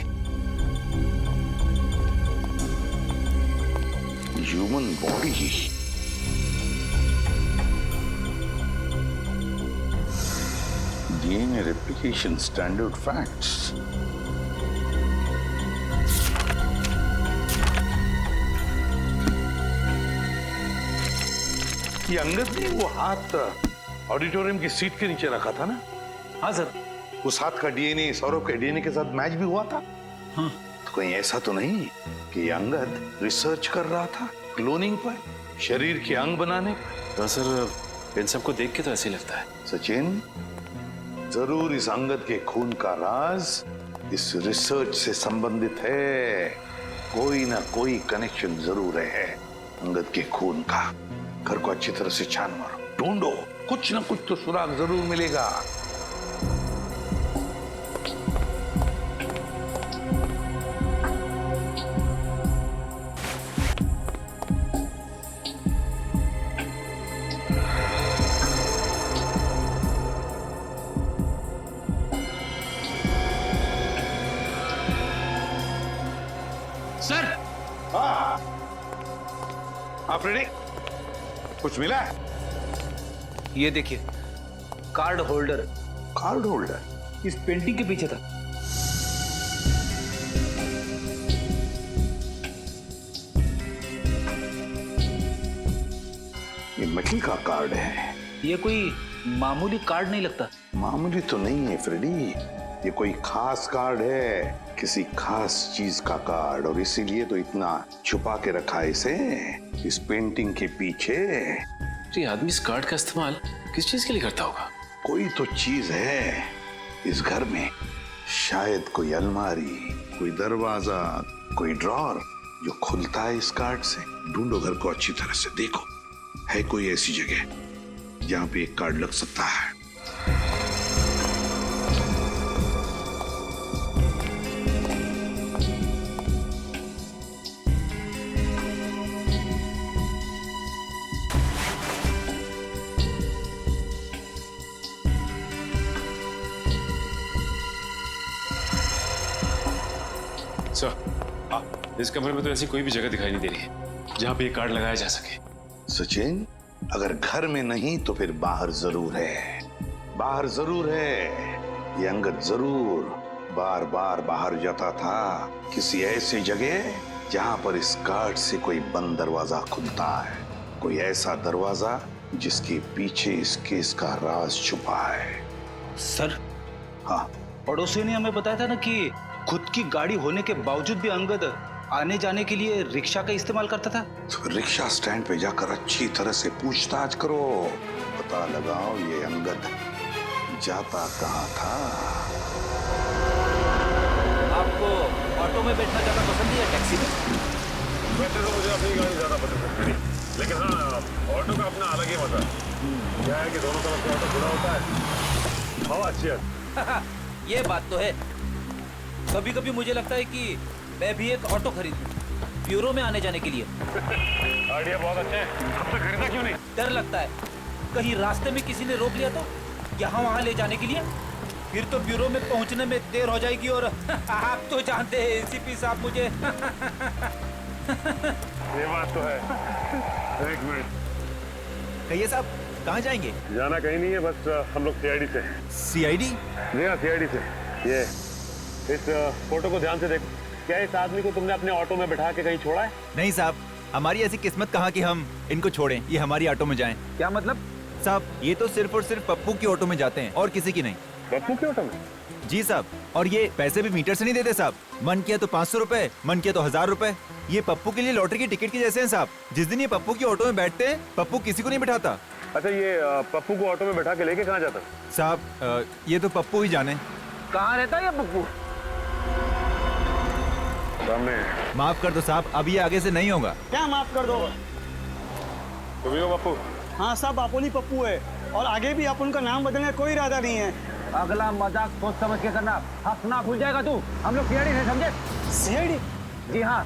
Human body, DNA replication standard facts. ये अंगद ने वो हाथ ऑडिटोरियम की सीट के नीचे रखा था ना? हाँ सर। उस हाथ का डीएनए सौरभ के डीएनए के साथ मैच भी हुआ था। हाँ। तो कहीं ऐसा तो नहीं कि ये अंगद रिसर्च कर रहा था क्लोनिंग पर, शरीर के अंग बनाने पर? हाँ सर, इन सबको देख के तो ऐसे ही लगता है। सचिन, जरूर इस अंगद के खून का राज इस रिसर्च से संबंधित है। कोई ना कोई कनेक्शन जरूर है अंगद के खून का। घर को अच्छी तरह से छान मारो, ढूंढो, कुछ ना कुछ तो सुराग जरूर मिलेगा। सर, आप रेडी? कुछ मिला है? ये देखिए, कार्ड होल्डर। कार्ड होल्डर इस पेंटिंग के पीछे था। ये मेटल का कार्ड है। ये कोई मामूली कार्ड नहीं लगता। मामूली तो नहीं है फ्रेडी, ये कोई खास कार्ड है, किसी खास चीज का कार्ड, और इसीलिए तो इतना छुपा के रखा है इसे इस पेंटिंग के पीछे। ये आदमी इस कार्ड का इस्तेमाल किस चीज के लिए करता होगा? कोई तो चीज है इस घर में, शायद कोई अलमारी, कोई दरवाजा, कोई ड्रॉर जो खुलता है इस कार्ड से। ढूंढो घर को अच्छी तरह से, देखो है कोई ऐसी जगह जहां पे एक कार्ड लग सकता है। इस कमरे में तो ऐसी कोई भी जगह दिखाई नहीं दे रही है जहां पे ये कार्ड लगाया जा सके। सचिन, अगर घर में नहीं तो फिर बाहर जरूर है, बाहर जरूर है। ये अंगद जरूर बार बार बाहर जाता था, किसी ऐसी जगह जहां पर इस कार्ड से कोई बंद दरवाजा खुलता है, कोई ऐसा दरवाजा जिसके पीछे इस केस का राज छुपा है। सर, हाँ, पड़ोसियों ने हमें बताया था ना कि खुद की गाड़ी होने के बावजूद भी अंगद आने जाने के लिए रिक्शा का इस्तेमाल करता था। तो रिक्शा स्टैंड पे जाकर अच्छी तरह से पूछताछ करो, पता लगाओ ये अंगद जाता कहाँ था। आपको ऑटो में बैठना ज्यादा पसंद है या टैक्सी में? वैसे तो मुझे अपनी गाड़ी ज्यादा पसंद है, लेकिन हाँ, ऑटो का अपना अलग ही मजा है। क्या है कि दोनों तरफ से ऑटो खुला होता है, हवा अच्छी है। ये बात तो है। कभी कभी मुझे लगता है कि मैं भी एक ऑटो खरीदूं, ब्यूरो में आने जाने के लिए। आइडिया बहुत अच्छा है, अब तक खरीदा क्यों नहीं? डर लगता है कहीं रास्ते में किसी ने रोक लिया तो, यहाँ वहाँ ले जाने के लिए, फिर तो ब्यूरो में पहुँचने में देर हो जाएगी। और आप तो जानते हैं एसीपी साहब मुझे। ये बात तो है। एक मिनट, कहिए साहब, कहाँ जाएंगे? जाना कहीं नहीं है, बस हम लोग सीआईडी से। सीआईडी? जी हाँ, सीआईडी से। ये इस फोटो को ध्यान से देखो। क्या इस आदमी को तुमने अपने ऑटो में बैठा के कहीं छोड़ा है? नहीं साहब, हमारी ऐसी किस्मत कहाँ कि हम इनको छोड़ें, ये हमारी ऑटो में जाएं। क्या मतलब? साहब, ये तो सिर्फ और सिर्फ पप्पू की ऑटो में जाते हैं और किसी की नहीं। पप्पू की ऑटो में? जी साहब, और ये पैसे भी मीटर से नहीं देते साहब। मन किया तो 500 रुपए, मन किया तो 1000 रुपए। ये पप्पू के लिए लॉटरी की टिकट के जैसे हैं साहब। जिस दिन ये पप्पू की ऑटो में बैठते हैं, पप्पू किसी को नहीं बैठाता। अच्छा, ये पप्पू को ऑटो में बैठा के लेके कहाँ जाता? साहब, ये तो पप्पू ही जाने। कहाँ रहता है ये पप्पू? माफ कर दो साहब, अब ये आगे से नहीं होगा। क्या माफ कर दो? तुम ही हो पप्पू? हाँ साहब, अपन ही पप्पू है, और आगे भी अपन का नाम बदलने का कोई इरादा नहीं है। अगला मजाक सोच समझ के करना, हंसना भूल जाएगा तू। हम लोग सीआईडी से, समझे? सीआईडी? जी हाँ,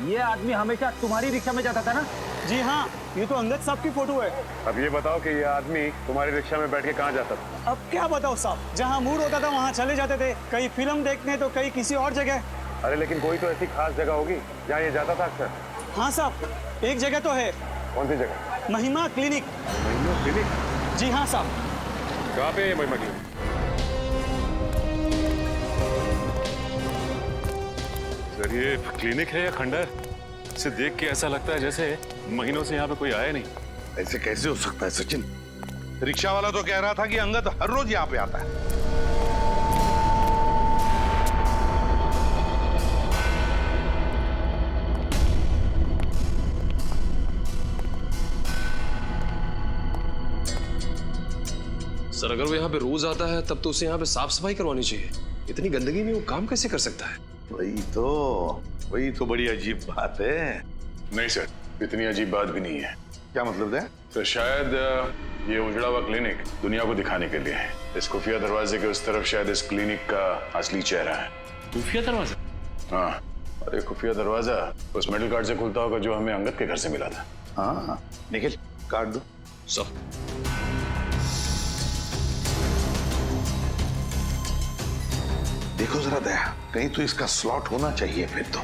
ये आदमी हमेशा तुम्हारी रिक्शा में जाता था ना? जी हाँ, ये तो अंगद साहब की फोटो है। अब ये बताओ कि ये आदमी तुम्हारी रिक्शा में बैठ के कहाँ जाता था? अब क्या बताओ साहब, जहाँ मूड होता था वहाँ चले जाते थे, कहीं फिल्म देखने तो कहीं किसी और जगह। अरे लेकिन कोई तो ऐसी खास जगह होगी जहाँ ये जाता था अक्सर। हाँ साहब, एक जगह तो है। कौन सी जगह? महिमा क्लिनिक। महिमा क्लिनिक? जी हाँ साहब। कहाँ पे है महिमा क्लिनिक? सर, ये क्लिनिक है या खंडर? इसे देख के ऐसा लगता है जैसे महीनों से यहाँ पे कोई आया नहीं। ऐसे कैसे हो सकता है सचिन? रिक्शा वाला तो कह रहा था कि अंगद हर रोज यहाँ पे आता है। सर, अगर वो यहाँ पे रोज आता है तब तो उसे यहाँ पे साफ सफाई करवानी चाहिए। इतनी गंदगी में वो काम कैसे कर सकता है? वही तो बड़ी अजीब बात है। नहीं सर, इतनी अजीब बात भी नहीं है। क्या मतलब है? तो शायद ये उजड़ा हुआ क्लिनिक दुनिया को दिखाने के लिए है। इस खुफिया दरवाजे के उस तरफ शायद इस क्लिनिक का असली चेहरा है। खुफिया दरवाजा? हाँ, और ये खुफिया दरवाजा उस मेटल कार्ड से खुलता होगा जो हमें अंगद के घर से मिला था। हाँ, निखिल कार्ड दो। सब देखो जरा दया, कहीं तो इसका स्लॉट होना चाहिए फिर तो।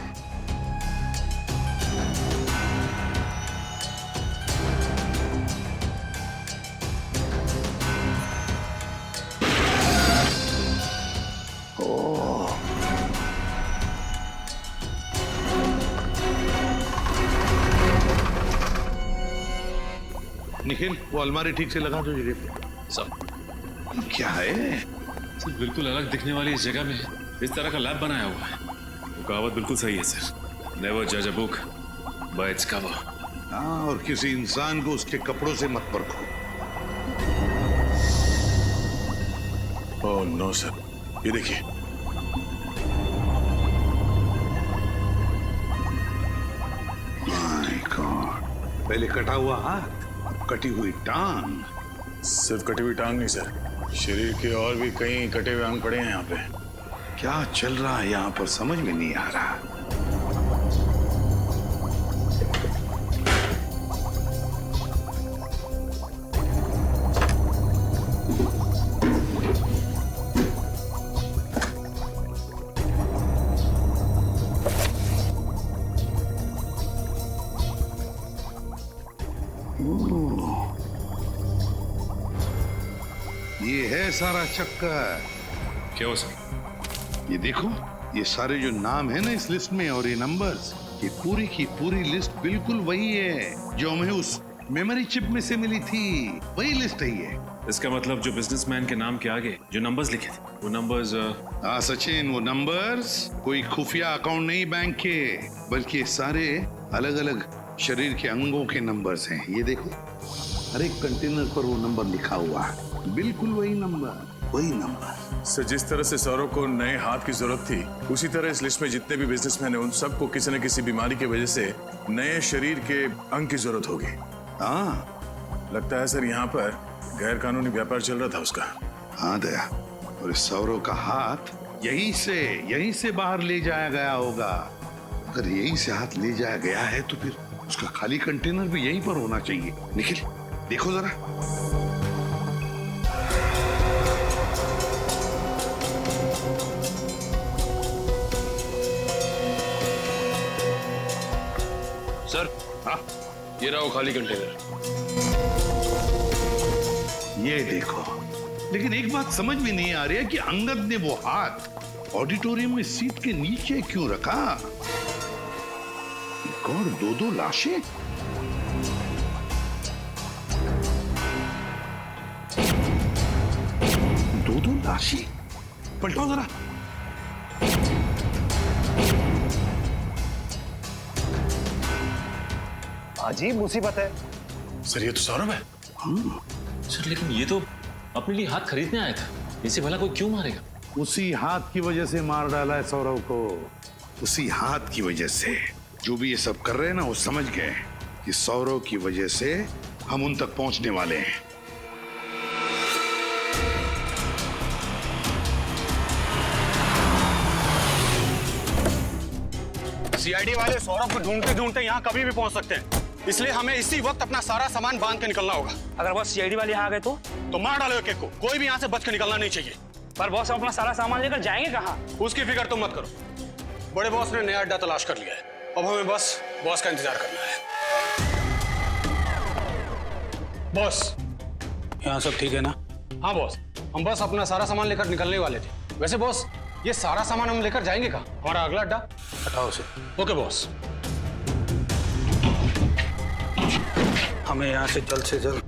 निखिल, वो अलमारी ठीक से लगा दो जगह पे। सब क्या है? सर, बिल्कुल अलग दिखने वाली इस जगह में इस तरह का लैब बनाया हुआ है। वो कहावत बिल्कुल सही है सर, नेवर जज a book by its cover. हाँ, और किसी इंसान को उसके कपड़ों से मत परखो। ओह नो सर, ये देखिए। माय गॉड, पहले कटा हुआ हाथ, कटी हुई टांग। सिर्फ कटी हुई टांग नहीं सर, शरीर के और भी कई कटे हुए अंग पड़े हैं यहाँ पे। क्या चल रहा है यहाँ पर समझ में नहीं आ रहा। ये है सारा चक्कर। क्या हो सर? ये देखो, ये सारे जो नाम है ना इस लिस्ट में और ये नंबर्स, ये पूरी की पूरी लिस्ट बिल्कुल वही है जो हमें उस मेमोरी चिप में से मिली थी। वही लिस्ट है ये। इसका मतलब जो बिजनेसमैन के नाम के आगे जो नंबर्स लिखे थे वो नंबर्स। हाँ सचिन, वो नंबर्स कोई खुफिया अकाउंट नहीं बैंक के, बल्कि सारे अलग अलग शरीर के अंगों के नंबर्स हैं। ये देखो, हर एक कंटेनर पर वो नंबर लिखा हुआ है, बिल्कुल वही नंबर, वही नंबर। सर, जिस तरह से सौरव को नए हाथ की जरूरत थी, उसी तरह इस लिस्ट में जितने भी बिजनेसमैन हैं उन सबको किसी न किसी बीमारी की वजह से नए शरीर के अंग की जरूरत होगी। हाँ, लगता है सर यहाँ पर गैर कानूनी व्यापार चल रहा था उसका। हाँ दया, और इस सौरव का हाथ यहीं से बाहर ले जाया गया होगा। अगर यहीं से हाथ ले जाया गया है तो फिर उसका खाली कंटेनर भी यहीं पर होना चाहिए। निखिल, देखो जरा। सर, हाँ, ये रहा वो खाली कंटेनर। ये देखो, लेकिन एक बात समझ में नहीं आ रही है कि अंगद ने वो हाथ ऑडिटोरियम में सीट के नीचे क्यों रखा? एक और दो लाशें। दो लाशें, पलटाओ जरा। अजीब मुसीबत है। सर, ये तो सौरभ है। सर, लेकिन ये तो अपने लिए हाथ खरीदने आया था, इसे भला कोई क्यों मारेगा? उसी हाथ की वजह से मार डाला है सौरव को, उसी हाथ की वजह से। जो भी ये सब कर रहे हैं ना, वो समझ गए कि सौरव की वजह से हम उन तक पहुंचने वाले हैं। सीआईडी वाले सौरभ को ढूंढते ढूंढते यहाँ कभी भी पहुंच सकते हैं, इसलिए हमें इसी वक्त अपना सारा सामान बांध के निकलना होगा। अगर बस सीआईडी वाले यहाँ आ गए तो मार डालो एक एक को, कोई भी यहाँ से बच के निकलना नहीं चाहिए। पर बॉस, हम अपना सारा सामान लेकर जाएंगे कहाँ? उसकी फिक्र तुम मत करो, बड़े बॉस ने नया अड्डा तलाश कर लिया है, अब हमें बस बॉस का इंतजार करना है। बॉस, यहाँ सब ठीक है ना? हाँ बॉस, हम बस अपना सारा सामान लेकर निकलने वाले थे। वैसे बॉस, ये सारा सामान हम लेकर जाएंगे कहाँ? हमारा अगला अड्डा? हटाओ उसे। Okay boss. हमें यहाँ से जल्द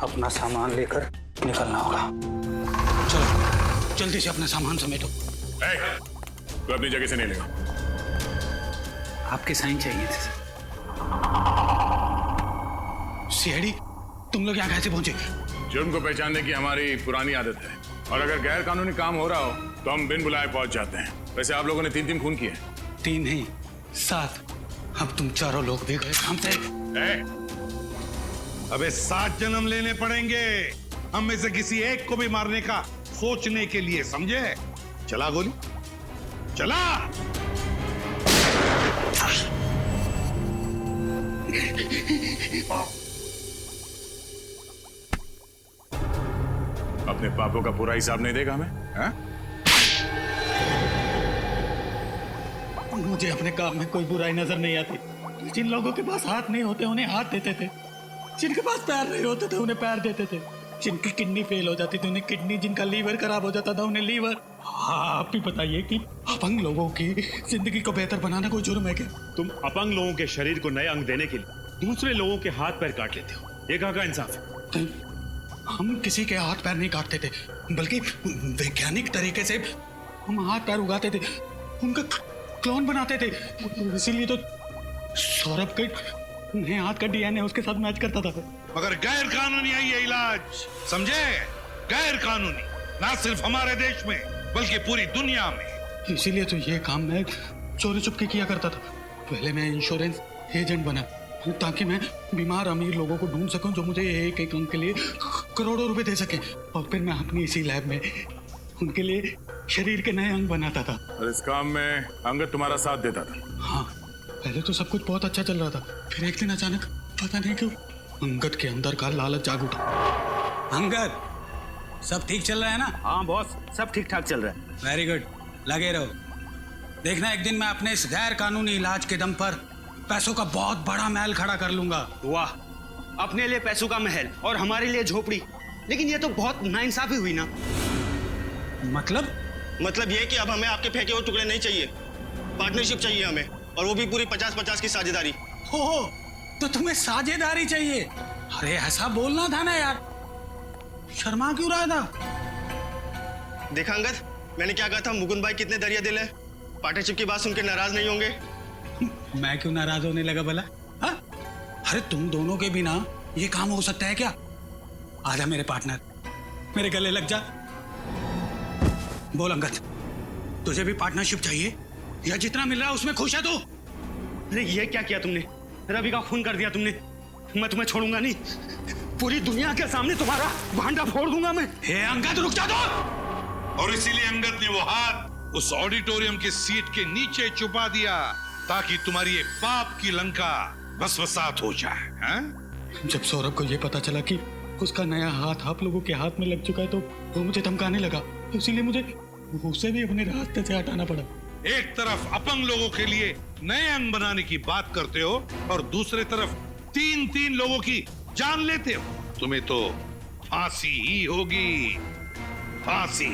अपना सामान लेकर निकलना होगा। चलो जल्दी से अपना सामान समेटो। तो अपनी जगह से नहीं लेगा। आपके साइन चाहिए थे। सीआईडी, तुम लोग यहाँ कैसे पहुंचे? जुर्म को पहचानने की हमारी पुरानी आदत है, और अगर गैर कानूनी काम हो रहा हो तो हम बिन बुलाए पहुंच जाते हैं। वैसे आप लोगों ने 3 खून किए। 3 नहीं 7। अब तुम चारों लोग भी गए काम से। अबे 7 जन्म लेने पड़ेंगे हम में से किसी एक को भी मारने का सोचने के लिए, समझे? चला गोली, चला। अपने पापों का पूरा हिसाब नहीं देगा हमें? हाँ? मुझे अपने काम में कोई बुराई नजर नहीं आती। जिन लोगों के पास हाथ नहीं होते उन्हें हाथ देते थे, जिनके पास पैर नहीं होते थे उन्हें पैर देते थे, जिनकी किडनी फेल हो जाती थी उन्हें किडनी, जिनका लीवर खराब हो जाता था उन्हें लीवर। आप भी बताइए कि अपंग लोगों की जिंदगी को बेहतर बनाना कोई जुर्म है क्या? तुम अपंग लोगों के शरीर को नए अंग देने के लिए दूसरे लोगों के हाथ पैर काट लेते हो, ये कहाँ का इंसाफ है? हम किसी के हाथ पैर नहीं काटते थे, बल्कि वैज्ञानिक तरीके से हम हाथ पैर उगाते थे, उनका क्लोन बनाते थे। इसीलिए तो सौरभ के नए हाथ का डीएनए उसके साथ मैच करता था। मगर गैर कानूनी है ये इलाज, समझे? गैर कानूनी, ना सिर्फ हमारे देश में बल्कि पूरी दुनिया में। इसीलिए तो ये काम मैं चोरी चुपके किया करता था। पहले मैं इंश्योरेंस एजेंट बना ताकि मैं बीमार अमीर लोगों को ढूंढ सकूं जो मुझे एक अंग के लिए करोड़ों रुपए दे सके, और फिर मैं अपनी इसी लैब में उनके लिए शरीर के नए अंग बनाता था। और इस काम में अंगद तुम्हारा साथ देता था? हाँ, पहले तो सब कुछ बहुत अच्छा चल रहा था, फिर एक दिन अचानक पता नहीं क्यों अंगद के अंदर का लालच जाग उठा। अंगद, सब ठीक चल रहा है ना? हाँ बॉस, सब ठीक ठाक चल रहा है। वेरी गुड, लगे रहो। देखना एक दिन मैं अपने इस गैर कानूनी इलाज के दम पर पैसों का बहुत बड़ा महल खड़ा कर लूंगा। वाह, अपने लिए पैसों का महल और हमारे लिए झोपड़ी। लेकिन ये तो बहुत नाइंसाफी हुई ना। मतलब ये कि अब हमें आपके फेंके हुए टुकड़े नहीं चाहिए, पार्टनरशिप चाहिए हमें, और वो भी पूरी 50-50 की साझेदारी। हो, तो तुम्हें साझेदारी चाहिए? अरे ऐसा बोलना था ना यार, शर्मा क्यों रहा था? देखा अंगद, मैंने क्या कहा था? मुकुंद भाई कितने दरिया दिल है। पार्टनरशिप की बात सुन के नाराज नहीं होंगे? मैं क्यों नाराज होने लगा भला? हाँ? अरे तुम दोनों के बिना ये काम हो सकता है क्या? आजा मेरे पार्टनर, मेरे गले लग जा। बोल अंगद, तुझे भी पार्टनरशिप चाहिए या जितना मिल रहा है उसमें खुश है तू? अरे ये क्या किया तुमने? रवि का खून कर दिया तुमने। मैं तुम्हें छोड़ूंगा नहीं, पूरी दुनिया के सामने तुम्हारा भांडा फोड़ दूंगा मैं। हे अंगद, रुक जा तो। और इसीलिए अंगद ने वो हाथ उस ऑडिटोरियम की सीट के नीचे छुपा दिया ताकि तुम्हारी ये पाप की लंका भस्मसात हो जाए। हैं? जब सौरभ को ये पता चला कि उसका नया हाथ आप लोगों के हाथ में लग चुका है तो वो मुझे धमकाने लगा, इसीलिए मुझे उसे भी अपने रास्ते से हटाना पड़ा। एक तरफ अपंग लोगों के लिए नए अंग बनाने की बात करते हो और दूसरे तरफ 3 लोगों की जान लेते हो। तुम्हें तो फांसी ही होगी, फांसी।